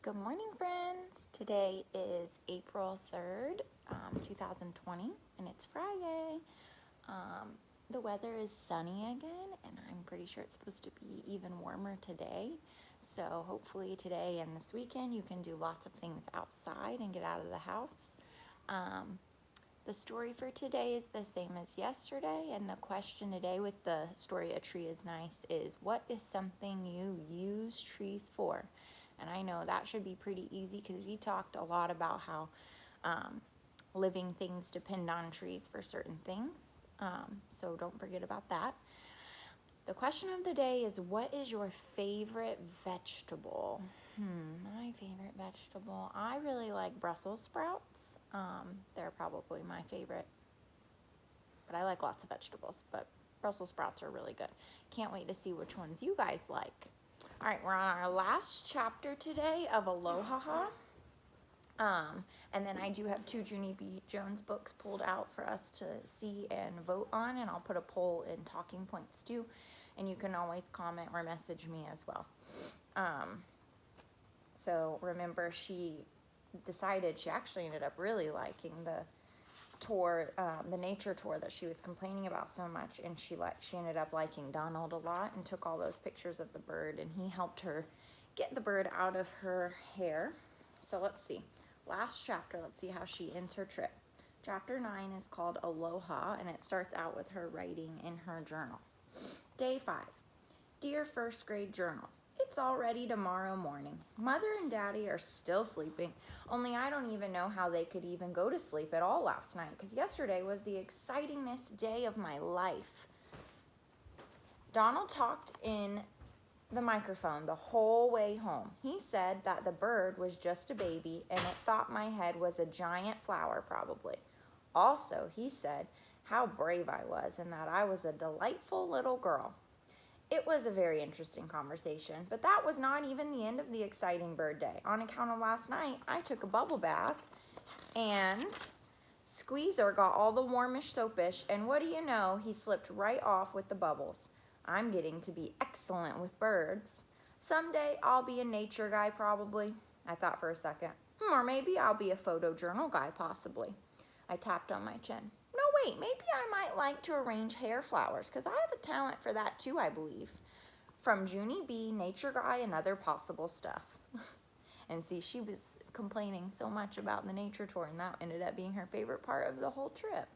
Good morning, friends. Today is April 3rd, 2020, and it's Friday. The weather is sunny again, and I'm pretty sure it's supposed to be even warmer today. So hopefully today and this weekend you can do lots of things outside and get out of the house. The story for today is the same as yesterday, and the question today with the story A Tree is Nice is, what is something you use trees for? And I know that should be pretty easy because we talked a lot about how living things depend on trees for certain things. So don't forget about that. The question of the day is, what is your favorite vegetable? My favorite vegetable, I really like Brussels sprouts. They're probably my favorite, but I like lots of vegetables, but Brussels sprouts are really good. Can't wait to see which ones you guys like. All right, we're on our last chapter today of Aloha. And then I do have two Junie B. Jones books pulled out for us to see and vote on, and I'll put a poll in Talking Points too, and you can always comment or message me as well. So remember, she decided she actually ended up really liking the tour, the nature tour that she was complaining about so much, and she ended up liking Donald a lot and took all those pictures of the bird, and he helped her get the bird out of her hair. So let's see. Last chapter, let's see how she ends her trip. Chapter 9 is called Aloha, and it starts out with her writing in her journal. Day 5. Dear first grade journal, it's already tomorrow morning. Mother and Daddy are still sleeping, only I don't even know how they could even go to sleep at all last night, because yesterday was the excitingest day of my life. Donald talked in the microphone the whole way home. He said that the bird was just a baby and it thought my head was a giant flower probably. Also, he said how brave I was and that I was a delightful little girl. It was a very interesting conversation, but that was not even the end of the exciting bird day. On account of last night, I took a bubble bath and Squeezer got all the warmish soapish, and what do you know, he slipped right off with the bubbles. I'm getting to be excellent with birds. Someday I'll be a nature guy probably. I thought for a second. Or maybe I'll be a photojournal guy possibly. I tapped on my chin. No, wait, maybe I might like to arrange hair flowers, because I have a talent for that too, I believe. From Junie B., nature guy, and other possible stuff. And see, she was complaining so much about the nature tour, and that ended up being her favorite part of the whole trip.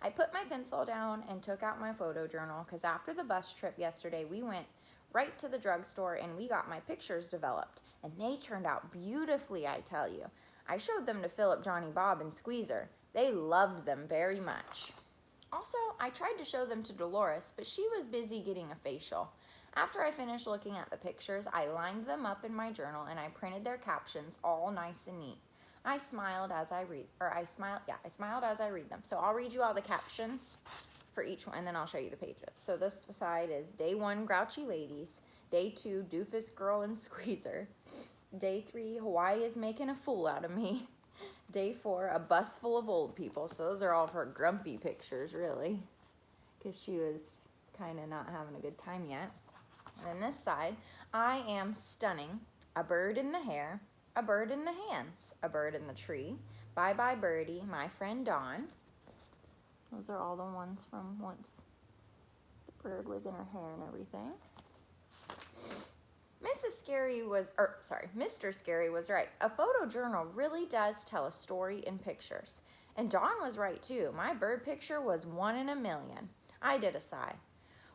I put my pencil down and took out my photo journal, because after the bus trip yesterday, we went right to the drugstore and we got my pictures developed, and they turned out beautifully, I tell you. I showed them to Philip, Johnny, Bob, and Squeezer. They loved them very much. Also, I tried to show them to Dolores, but she was busy getting a facial. After I finished looking at the pictures, I lined them up in my journal and I printed their captions all nice and neat. I smiled as I smiled as I read them. So I'll read you all the captions for each one, and then I'll show you the pages. So this side is Day 1, Grouchy Ladies. Day 2, Doofus Girl and Squeezer. Day 3, Hawaii is making a fool out of me. Day 4, a bus full of old people. So those are all of her grumpy pictures, really, because she was kind of not having a good time yet. And then this side, I am stunning. A bird in the hair, a bird in the hands, a bird in the tree. Bye bye birdie, my friend Dawn. Those are all the ones from once the bird was in her hair and everything. Mr. Scary was right. A photojournal really does tell a story in pictures. And Dawn was right too. My bird picture was 1 in a million. I did a sigh.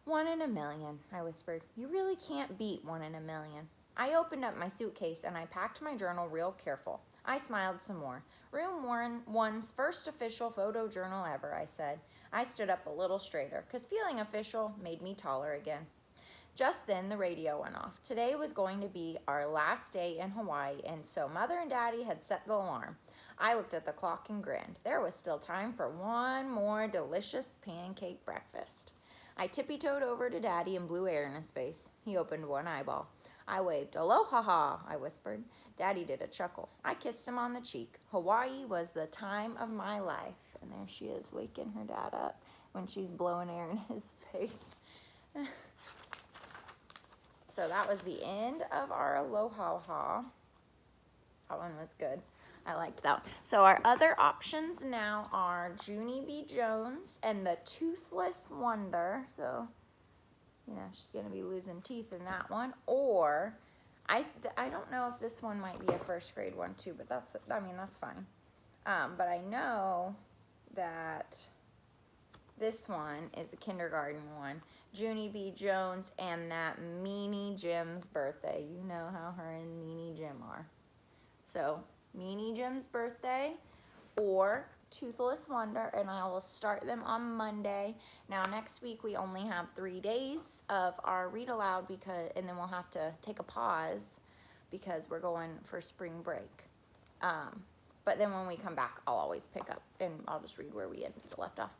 1 in a million, I whispered. You really can't beat 1 in a million. I opened up my suitcase and I packed my journal real careful. I smiled some more. Room 1's first official photojournal ever, I said. I stood up a little straighter, because feeling official made me taller again. Just then, the radio went off. Today was going to be our last day in Hawaii, and so Mother and Daddy had set the alarm. I looked at the clock and grinned. There was still time for one more delicious pancake breakfast. I tippy-toed over to Daddy and blew air in his face. He opened one eyeball. I waved. Aloha, I whispered. Daddy did a chuckle. I kissed him on the cheek. Hawaii was the time of my life. And there she is, waking her dad up when she's blowing air in his face. So that was the end of our Aloha. That one was good. I liked that one. So our other options now are Junie B. Jones and the Toothless Wonder. So, you know, she's going to be losing teeth in that one. Or, I don't know if this one might be a first grade one too, but that's fine. But I know that this one is a kindergarten one. Junie B. Jones and that Meanie Jim's birthday. You know how her and Meanie Jim are. So, Meanie Jim's birthday or Toothless Wonder, and I will start them on Monday. Now, next week we only have 3 days of our read aloud and then we'll have to take a pause because we're going for spring break. But then when we come back, I'll always pick up and I'll just read where we left off.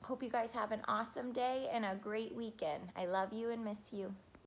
Hope you guys have an awesome day and a great weekend. I love you and miss you.